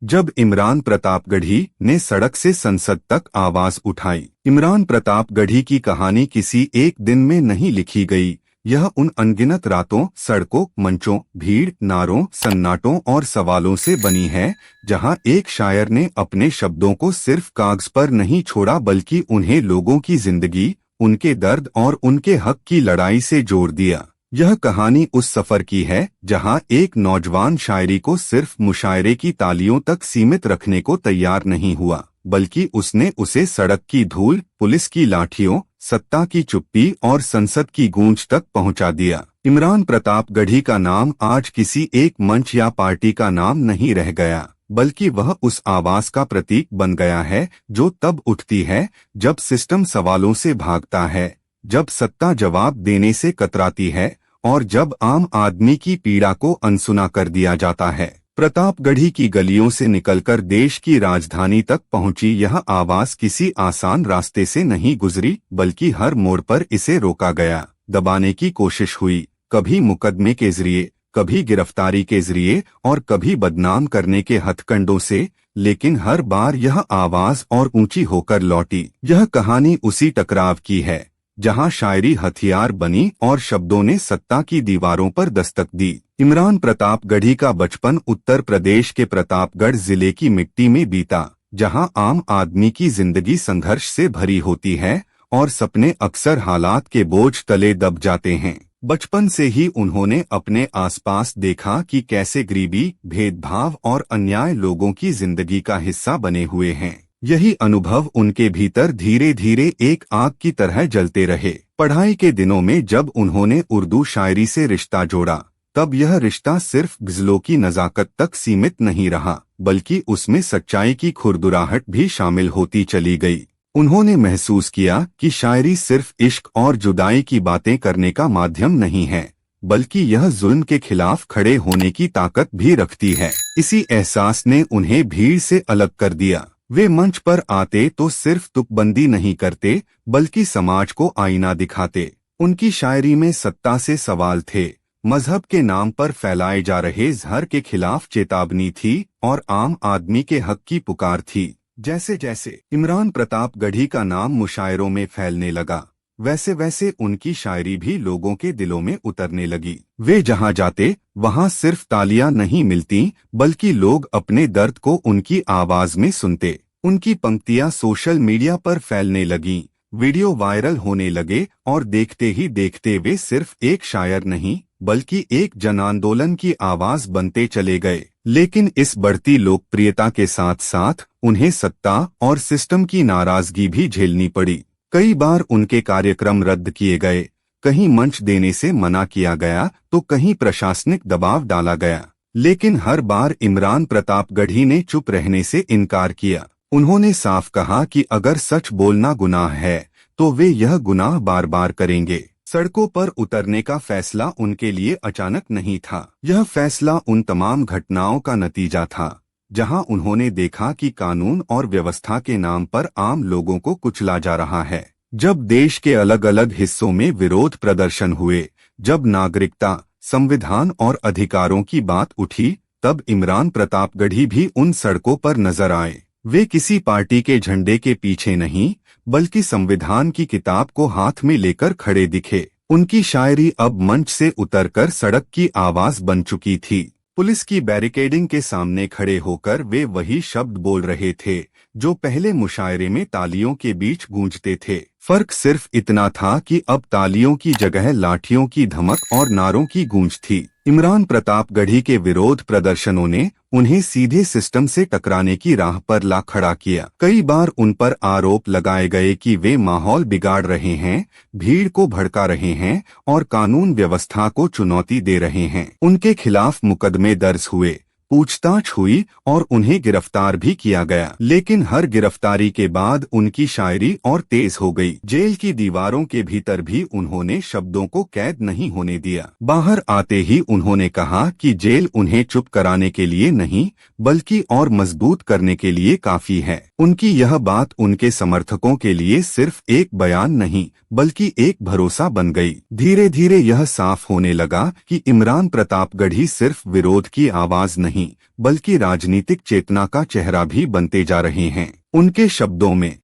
जब इमरान प्रतापगढ़ी ने सड़क से संसद तक आवाज उठाई। इमरान प्रतापगढ़ी की कहानी किसी एक दिन में नहीं लिखी गई। यह उन अनगिनत रातों, सड़कों, मंचों, भीड़, नारों, सन्नाटों और सवालों से बनी है, जहां एक शायर ने अपने शब्दों को सिर्फ कागज पर नहीं छोड़ा बल्कि उन्हें लोगों की जिंदगी, उनके दर्द और उनके हक की लड़ाई से जोड़ दिया। यह कहानी उस सफर की है जहां एक नौजवान शायरी को सिर्फ मुशायरे की तालियों तक सीमित रखने को तैयार नहीं हुआ, बल्कि उसने उसे सड़क की धूल, पुलिस की लाठियों, सत्ता की चुप्पी और संसद की गूंज तक पहुंचा दिया। इमरान प्रतापगढ़ी का नाम आज किसी एक मंच या पार्टी का नाम नहीं रह गया, बल्कि वह उस आवाज का प्रतीक बन गया है जो तब उठती है जब सिस्टम सवालों से भागता है, जब सत्ता जवाब देने से कतराती है और जब आम आदमी की पीड़ा को अनसुना कर दिया जाता है। प्रतापगढ़ी की गलियों से निकलकर देश की राजधानी तक पहुंची यह आवाज किसी आसान रास्ते से नहीं गुजरी, बल्कि हर मोड़ पर इसे रोका गया, दबाने की कोशिश हुई, कभी मुकदमे के जरिए, कभी गिरफ्तारी के जरिए और कभी बदनाम करने के हथकंडों से, लेकिन हर बार यह आवाज और ऊंची होकर लौटी। यह कहानी उसी टकराव की है जहां शायरी हथियार बनी और शब्दों ने सत्ता की दीवारों पर दस्तक दी। इमरान प्रतापगढ़ी का बचपन उत्तर प्रदेश के प्रतापगढ़ जिले की मिट्टी में बीता, जहां आम आदमी की जिंदगी संघर्ष से भरी होती है और सपने अक्सर हालात के बोझ तले दब जाते हैं। बचपन से ही उन्होंने अपने आसपास देखा कि कैसे गरीबी, भेदभाव और अन्याय लोगों की जिंदगी का हिस्सा बने हुए हैं। यही अनुभव उनके भीतर धीरे धीरे एक आग की तरह जलते रहे। पढ़ाई के दिनों में जब उन्होंने उर्दू शायरी से रिश्ता जोड़ा, तब यह रिश्ता सिर्फ गज़लों की नज़ाकत तक सीमित नहीं रहा, बल्कि उसमें सच्चाई की खुरदुराहट भी शामिल होती चली गई। उन्होंने महसूस किया कि शायरी सिर्फ इश्क और जुदाई की बातें करने का माध्यम नहीं है, बल्कि यह जुल्म के खिलाफ खड़े होने की ताकत भी रखती है। इसी एहसास ने उन्हें भीड़ से अलग कर दिया। वे मंच पर आते तो सिर्फ तुकबंदी नहीं करते, बल्कि समाज को आईना दिखाते। उनकी शायरी में सत्ता से सवाल थे, मजहब के नाम पर फैलाए जा रहे जहर के खिलाफ चेतावनी थी और आम आदमी के हक की पुकार थी। जैसे जैसे इमरान प्रतापगढ़ी का नाम मुशायरों में फैलने लगा, वैसे वैसे उनकी शायरी भी लोगों के दिलों में उतरने लगी। वे जहां जाते वहां सिर्फ तालियां नहीं मिलती, बल्कि लोग अपने दर्द को उनकी आवाज में सुनते। उनकी पंक्तियां सोशल मीडिया पर फैलने लगीं, वीडियो वायरल होने लगे और देखते ही देखते वे सिर्फ एक शायर नहीं, बल्कि एक जन आंदोलन की आवाज बनते चले गए। लेकिन इस बढ़ती लोकप्रियता के साथ साथ उन्हें सत्ता और सिस्टम की नाराजगी भी झेलनी पड़ी। कई बार उनके कार्यक्रम रद्द किए गए, कहीं मंच देने से मना किया गया तो कहीं प्रशासनिक दबाव डाला गया, लेकिन हर बार इमरान प्रतापगढ़ी ने चुप रहने से इनकार किया। उन्होंने साफ कहा कि अगर सच बोलना गुनाह है तो वे यह गुनाह बार बार करेंगे। सड़कों पर उतरने का फैसला उनके लिए अचानक नहीं था। यह फैसला उन तमाम घटनाओं का नतीजा था जहां उन्होंने देखा कि कानून और व्यवस्था के नाम पर आम लोगों को कुचला जा रहा है। जब देश के अलग अलग हिस्सों में विरोध प्रदर्शन हुए, जब नागरिकता, संविधान और अधिकारों की बात उठी, तब इमरान प्रतापगढ़ी भी उन सड़कों पर नजर आए। वे किसी पार्टी के झंडे के पीछे नहीं, बल्कि संविधान की किताब को हाथ में लेकर खड़े दिखे। उनकी शायरी अब मंच से उतरकर सड़क की आवाज बन चुकी थी। पुलिस की बैरिकेडिंग के सामने खड़े होकर वे वही शब्द बोल रहे थे जो पहले मुशायरे में तालियों के बीच गूंजते थे। फर्क सिर्फ इतना था कि अब तालियों की जगह लाठियों की धमक और नारों की गूंज थी। इमरान प्रतापगढ़ी के विरोध प्रदर्शनों ने उन्हें सीधे सिस्टम से टकराने की राह पर ला खड़ा किया। कई बार उन पर आरोप लगाए गए कि वे माहौल बिगाड़ रहे हैं, भीड़ को भड़का रहे हैं और कानून व्यवस्था को चुनौती दे रहे हैं। उनके खिलाफ मुकदमे दर्ज हुए, पूछताछ हुई और उन्हें गिरफ्तार भी किया गया। लेकिन हर गिरफ्तारी के बाद उनकी शायरी और तेज हो गई। जेल की दीवारों के भीतर भी उन्होंने शब्दों को कैद नहीं होने दिया। बाहर आते ही उन्होंने कहा कि जेल उन्हें चुप कराने के लिए नहीं, बल्कि और मजबूत करने के लिए काफी है। उनकी यह बात उनके समर्थकों के लिए सिर्फ एक बयान नहीं, बल्कि एक भरोसा बन गई। धीरे धीरे यह साफ होने लगा कि इमरान प्रतापगढ़ी सिर्फ विरोध की आवाज नहीं नहीं बल्कि राजनीतिक चेतना का चेहरा भी बनते जा रहे हैं। उनके शब्दों में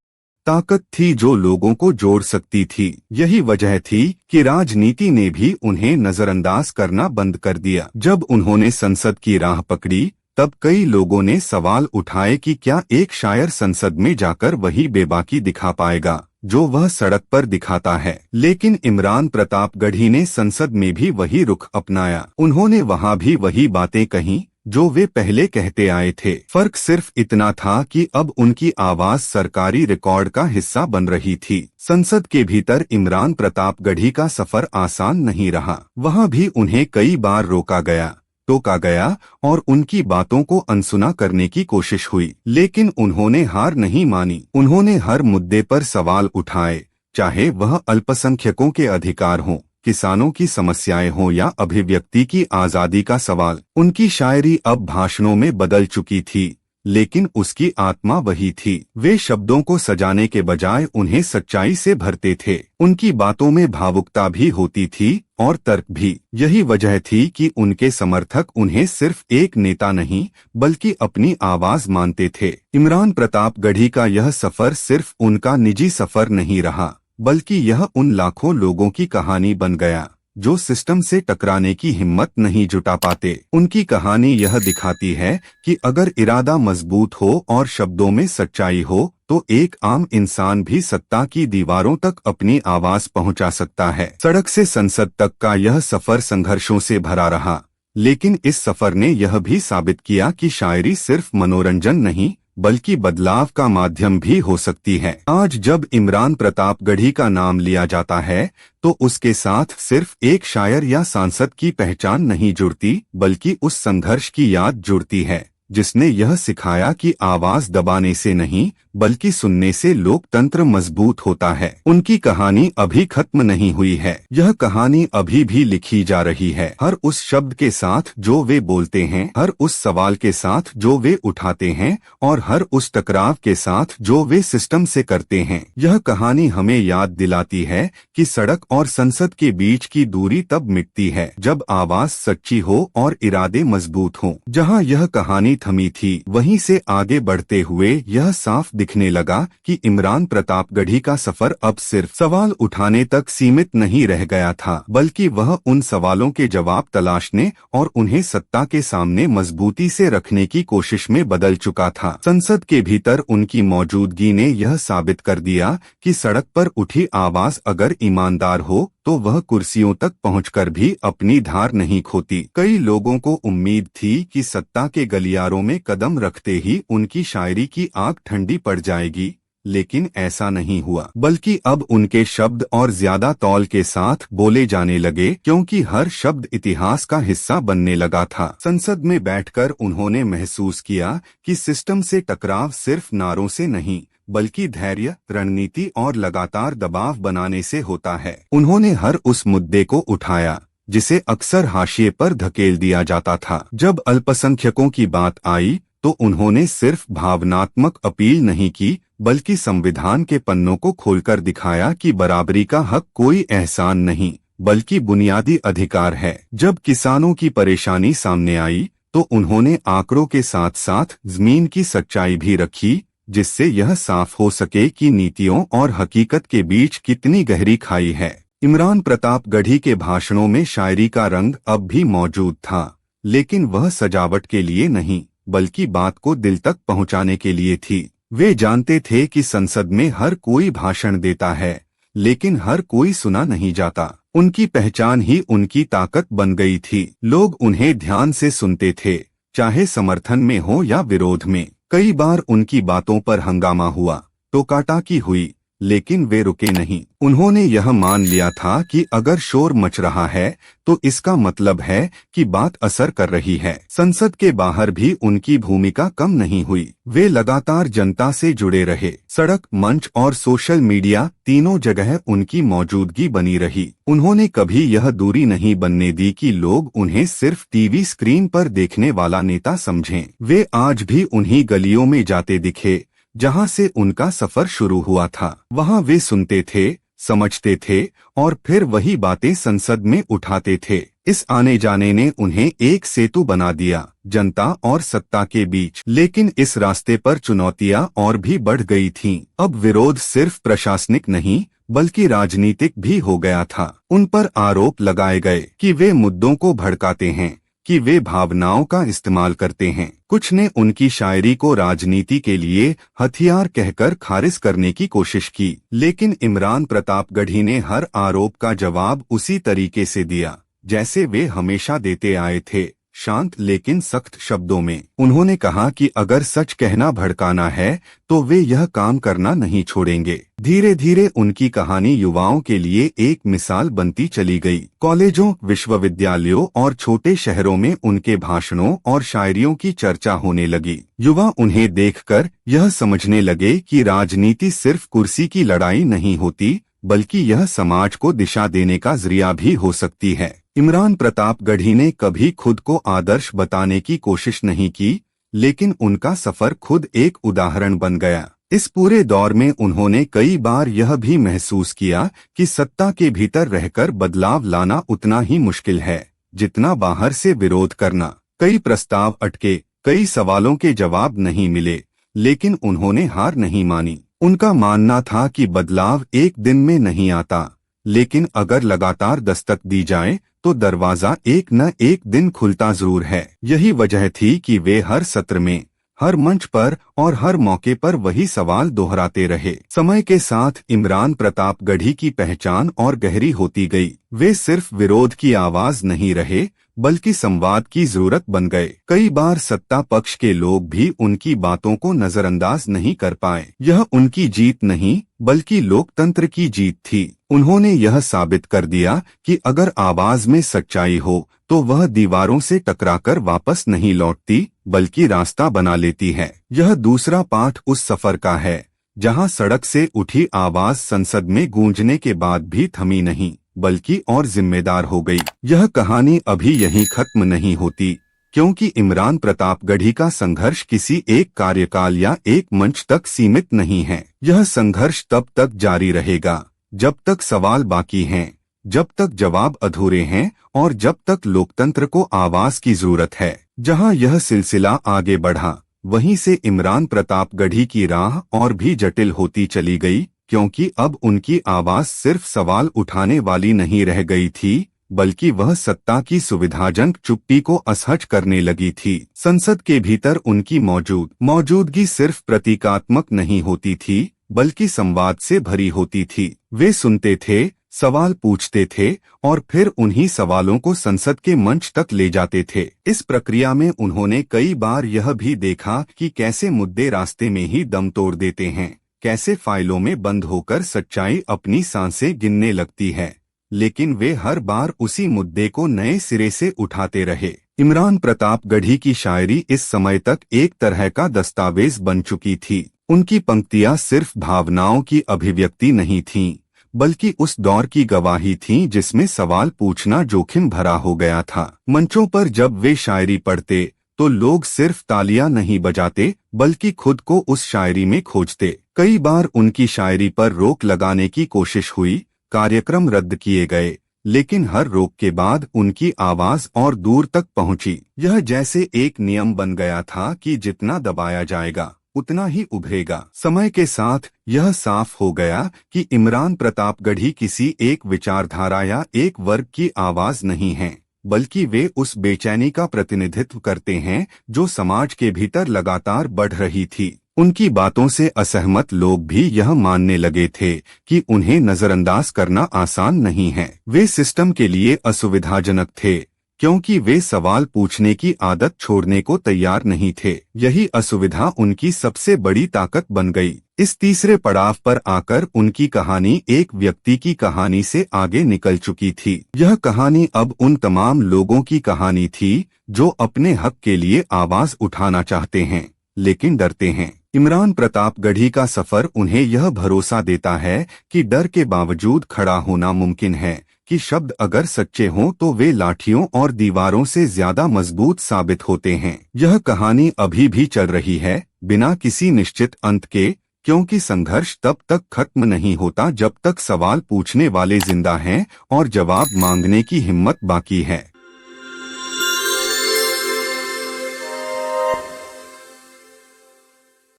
ताकत थी जो लोगों को जोड़ सकती थी। यही वजह थी कि राजनीति ने भी उन्हें नजरअंदाज करना बंद कर दिया। जब उन्होंने संसद की राह पकड़ी तब कई लोगों ने सवाल उठाए कि क्या एक शायर संसद में जाकर वही बेबाकी दिखा पाएगा जो वह सड़क पर दिखाता है। लेकिन इमरान प्रतापगढ़ी ने संसद में भी वही रुख अपनाया। उन्होंने वहां भी वही बातें कहीं जो वे पहले कहते आए थे। फर्क सिर्फ इतना था कि अब उनकी आवाज सरकारी रिकॉर्ड का हिस्सा बन रही थी। संसद के भीतर इमरान प्रतापगढ़ी का सफर आसान नहीं रहा। वहां भी उन्हें कई बार रोका गया, टोका गया और उनकी बातों को अनसुना करने की कोशिश हुई, लेकिन उन्होंने हार नहीं मानी। उन्होंने हर मुद्दे पर सवाल उठाए, चाहे वह अल्पसंख्यकों के अधिकार हों, किसानों की समस्याएं हों या अभिव्यक्ति की आजादी का सवाल। उनकी शायरी अब भाषणों में बदल चुकी थी, लेकिन उसकी आत्मा वही थी। वे शब्दों को सजाने के बजाय उन्हें सच्चाई से भरते थे। उनकी बातों में भावुकता भी होती थी और तर्क भी। यही वजह थी कि उनके समर्थक उन्हें सिर्फ एक नेता नहीं बल्कि अपनी आवाज मानते थे। इमरान प्रतापगढ़ी का यह सफर सिर्फ उनका निजी सफर नहीं रहा, बल्कि यह उन लाखों लोगों की कहानी बन गया जो सिस्टम से टकराने की हिम्मत नहीं जुटा पाते। उनकी कहानी यह दिखाती है कि अगर इरादा मजबूत हो और शब्दों में सच्चाई हो तो एक आम इंसान भी सत्ता की दीवारों तक अपनी आवाज पहुंचा सकता है। सड़क से संसद तक का यह सफर संघर्षों से भरा रहा, लेकिन इस सफर ने यह भी साबित किया कि शायरी सिर्फ मनोरंजन नहीं बल्कि बदलाव का माध्यम भी हो सकती है। आज जब इमरान प्रतापगढ़ी का नाम लिया जाता है तो उसके साथ सिर्फ एक शायर या सांसद की पहचान नहीं जुड़ती बल्कि उस संघर्ष की याद जुड़ती है जिसने यह सिखाया कि आवाज दबाने से नहीं बल्कि सुनने से लोकतंत्र मजबूत होता है। उनकी कहानी अभी खत्म नहीं हुई है, यह कहानी अभी भी लिखी जा रही है। हर उस शब्द के साथ जो वे बोलते हैं, हर उस सवाल के साथ जो वे उठाते हैं और हर उस टकराव के साथ जो वे सिस्टम से करते हैं। यह कहानी हमें याद दिलाती है कि सड़क और संसद के बीच की दूरी तब मिटती है जब आवाज सच्ची हो और इरादे मजबूत हों। जहां यह कहानी थमी थी वहीं से आगे बढ़ते हुए यह साफ दिखने लगा कि इमरान प्रतापगढ़ी का सफर अब सिर्फ सवाल उठाने तक सीमित नहीं रह गया था, बल्कि वह उन सवालों के जवाब तलाशने और उन्हें सत्ता के सामने मजबूती से रखने की कोशिश में बदल चुका था। संसद के भीतर उनकी मौजूदगी ने यह साबित कर दिया कि सड़क पर उठी आवाज अगर ईमानदार हो तो वह कुर्सियों तक पहुंचकर भी अपनी धार नहीं खोती। कई लोगों को उम्मीद थी कि सत्ता के गलियारों में कदम रखते ही उनकी शायरी की आग ठंडी पड़ जाएगी, लेकिन ऐसा नहीं हुआ, बल्कि अब उनके शब्द और ज्यादा तौल के साथ बोले जाने लगे क्योंकि हर शब्द इतिहास का हिस्सा बनने लगा था। संसद में बैठकर उन्होंने महसूस किया कि सिस्टम से टकराव सिर्फ नारों से नहीं बल्कि धैर्य, रणनीति और लगातार दबाव बनाने से होता है। उन्होंने हर उस मुद्दे को उठाया जिसे अक्सर हाशिए पर धकेल दिया जाता था। जब अल्पसंख्यकों की बात आई तो उन्होंने सिर्फ भावनात्मक अपील नहीं की बल्कि संविधान के पन्नों को खोलकर दिखाया कि बराबरी का हक कोई एहसान नहीं बल्कि बुनियादी अधिकार है। जब किसानों की परेशानी सामने आई तो उन्होंने आंकड़ों के साथ साथ जमीन की सच्चाई भी रखी जिससे यह साफ हो सके कि नीतियों और हकीकत के बीच कितनी गहरी खाई है। इमरान प्रतापगढ़ी के भाषणों में शायरी का रंग अब भी मौजूद था, लेकिन वह सजावट के लिए नहीं बल्कि बात को दिल तक पहुंचाने के लिए थी। वे जानते थे कि संसद में हर कोई भाषण देता है, लेकिन हर कोई सुना नहीं जाता। उनकी पहचान ही उनकी ताकत बन गई थी। लोग उन्हें ध्यान से सुनते थे, चाहे समर्थन में हो या विरोध में। कई बार उनकी बातों पर हंगामा हुआ, टोकाटाकी हुई, लेकिन वे रुके नहीं। उन्होंने यह मान लिया था कि अगर शोर मच रहा है तो इसका मतलब है कि बात असर कर रही है। संसद के बाहर भी उनकी भूमिका कम नहीं हुई। वे लगातार जनता से जुड़े रहे। सड़क, मंच और सोशल मीडिया तीनों जगह उनकी मौजूदगी बनी रही। उन्होंने कभी यह दूरी नहीं बनने दी कि लोग उन्हें सिर्फ टीवी स्क्रीन पर देखने वाला नेता समझें। वे आज भी उन्हीं गलियों में जाते दिखे जहां से उनका सफर शुरू हुआ था। वहां वे सुनते थे, समझते थे और फिर वही बातें संसद में उठाते थे। इस आने जाने ने उन्हें एक सेतु बना दिया जनता और सत्ता के बीच। लेकिन इस रास्ते पर चुनौतियां और भी बढ़ गई थीं। अब विरोध सिर्फ प्रशासनिक नहीं बल्कि राजनीतिक भी हो गया था। उन पर आरोप लगाए गए कि वे मुद्दों को भड़काते हैं, कि वे भावनाओं का इस्तेमाल करते हैं। कुछ ने उनकी शायरी को राजनीति के लिए हथियार कहकर खारिज करने की कोशिश की, लेकिन इमरान प्रतापगढ़ी ने हर आरोप का जवाब उसी तरीके से दिया जैसे वे हमेशा देते आए थे, शांत लेकिन सख्त शब्दों में। उन्होंने कहा कि अगर सच कहना भड़काना है तो वे यह काम करना नहीं छोड़ेंगे। धीरे धीरे उनकी कहानी युवाओं के लिए एक मिसाल बनती चली गई। कॉलेजों, विश्वविद्यालयों और छोटे शहरों में उनके भाषणों और शायरियों की चर्चा होने लगी। युवा उन्हें देखकर यह समझने लगे कि राजनीति सिर्फ कुर्सी की लड़ाई नहीं होती, बल्कि यह समाज को दिशा देने का जरिया भी हो सकती है। इमरान प्रतापगढ़ी ने कभी खुद को आदर्श बताने की कोशिश नहीं की, लेकिन उनका सफर खुद एक उदाहरण बन गया। इस पूरे दौर में उन्होंने कई बार यह भी महसूस किया कि सत्ता के भीतर रहकर बदलाव लाना उतना ही मुश्किल है जितना बाहर से विरोध करना। कई प्रस्ताव अटके, कई सवालों के जवाब नहीं मिले, लेकिन उन्होंने हार नहीं मानी। उनका मानना था कि बदलाव एक दिन में नहीं आता, लेकिन अगर लगातार दस्तक दी जाए तो दरवाजा एक न एक दिन खुलता जरूर है। यही वजह थी कि वे हर सत्र में, हर मंच पर और हर मौके पर वही सवाल दोहराते रहे। समय के साथ इमरान प्रतापगढ़ी की पहचान और गहरी होती गई। वे सिर्फ विरोध की आवाज नहीं रहे, बल्कि संवाद की जरूरत बन गए। कई बार सत्ता पक्ष के लोग भी उनकी बातों को नजरअंदाज नहीं कर पाए। यह उनकी जीत नहीं, बल्कि लोकतंत्र की जीत थी। उन्होंने यह साबित कर दिया कि अगर आवाज में सच्चाई हो तो वह दीवारों से टकराकर वापस नहीं लौटती, बल्कि रास्ता बना लेती है। यह दूसरा पाठ उस सफर का है जहां सड़क से उठी आवाज संसद में गूंजने के बाद भी थमी नहीं, बल्कि और जिम्मेदार हो गई। यह कहानी अभी यहीं खत्म नहीं होती, क्योंकि इमरान प्रतापगढ़ी का संघर्ष किसी एक कार्यकाल या एक मंच तक सीमित नहीं है। यह संघर्ष तब तक जारी रहेगा जब तक सवाल बाकी हैं, जब तक जवाब अधूरे हैं और जब तक लोकतंत्र को आवाज की जरूरत है। जहां यह सिलसिला आगे बढ़ा, वहीं से इमरान प्रतापगढ़ी की राह और भी जटिल होती चली गई, क्योंकि अब उनकी आवाज सिर्फ सवाल उठाने वाली नहीं रह गई थी, बल्कि वह सत्ता की सुविधाजनक चुप्पी को असहज करने लगी थी। संसद के भीतर उनकी मौजूदगी सिर्फ प्रतीकात्मक नहीं होती थी, बल्कि संवाद से भरी होती थी। वे सुनते थे, सवाल पूछते थे और फिर उन्हीं सवालों को संसद के मंच तक ले जाते थे। इस प्रक्रिया में उन्होंने कई बार यह भी देखा कि कैसे मुद्दे रास्ते में ही दम तोड़ देते हैं, कैसे फाइलों में बंद होकर सच्चाई अपनी सांसें गिनने लगती है, लेकिन वे हर बार उसी मुद्दे को नए सिरे से उठाते रहे। इमरान प्रतापगढ़ी की शायरी इस समय तक एक तरह का दस्तावेज बन चुकी थी। उनकी पंक्तियां सिर्फ भावनाओं की अभिव्यक्ति नहीं थीं, बल्कि उस दौर की गवाही थीं जिसमें सवाल पूछना जोखिम भरा हो गया था। मंचों पर जब वे शायरी पढ़ते तो लोग सिर्फ तालियां नहीं बजाते, बल्कि खुद को उस शायरी में खोजते। कई बार उनकी शायरी पर रोक लगाने की कोशिश हुई, कार्यक्रम रद्द किए गए, लेकिन हर रोक के बाद उनकी आवाज और दूर तक पहुंची। यह जैसे एक नियम बन गया था कि जितना दबाया जाएगा उतना ही उभरेगा। समय के साथ यह साफ हो गया कि इमरान प्रतापगढ़ी किसी एक विचारधारा या एक वर्ग की आवाज नहीं है, बल्कि वे उस बेचैनी का प्रतिनिधित्व करते हैं जो समाज के भीतर लगातार बढ़ रही थी। उनकी बातों से असहमत लोग भी यह मानने लगे थे कि उन्हें नजरअंदाज करना आसान नहीं है। वे सिस्टम के लिए असुविधाजनक थे, क्योंकि वे सवाल पूछने की आदत छोड़ने को तैयार नहीं थे। यही असुविधा उनकी सबसे बड़ी ताकत बन गई। इस तीसरे पड़ाव पर आकर उनकी कहानी एक व्यक्ति की कहानी से आगे निकल चुकी थी। यह कहानी अब उन तमाम लोगों की कहानी थी जो अपने हक के लिए आवाज उठाना चाहते हैं, लेकिन डरते हैं। इमरान प्रतापगढ़ी का सफर उन्हें यह भरोसा देता है कि डर के बावजूद खड़ा होना मुमकिन है, कि शब्द अगर सच्चे हों तो वे लाठियों और दीवारों से ज्यादा मजबूत साबित होते हैं। यह कहानी अभी भी चल रही है, बिना किसी निश्चित अंत के, क्योंकि संघर्ष तब तक खत्म नहीं होता जब तक सवाल पूछने वाले जिंदा हैं और जवाब मांगने की हिम्मत बाकी है।